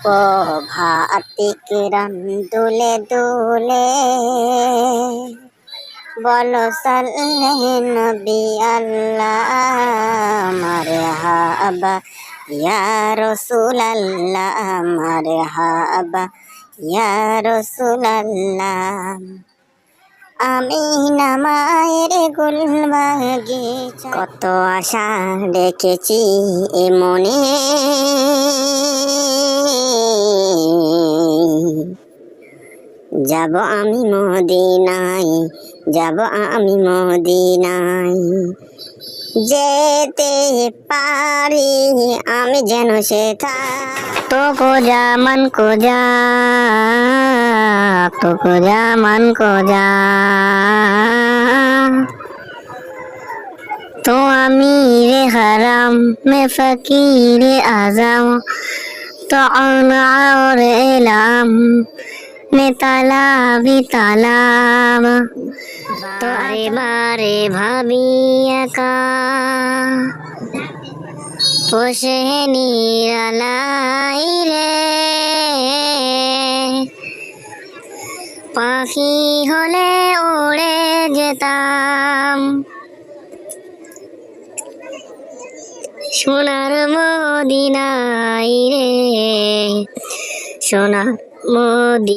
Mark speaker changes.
Speaker 1: প্রভাতী কিরণ দুলে দুলে বলো সাল্লে নবী আল্লাহ মারহাবা ইয়া রাসূলাল্লাহ মারহাবা ইয়া রাসূলাল্লাহ। আমি নামায়ের গুলবাগিচা কত আশা রেখেছি এ মনে, যাব আমি মদিনায়, যাব আমি মদিনায়। যেতে পারি আমি যেন সেথা তো কোজা মন কোজা, তো কোজা মন কোজা। তো আমিরে হারাম মে ফকিরে আজম, তো আর এলাম মে তালাবি তালাম। তো আরে বারে ভাবি একা বসে নিরালাই রে, পাখি হলে উড়ে যেতাম সোনার মদিনায় রে, সোনার মদিনা।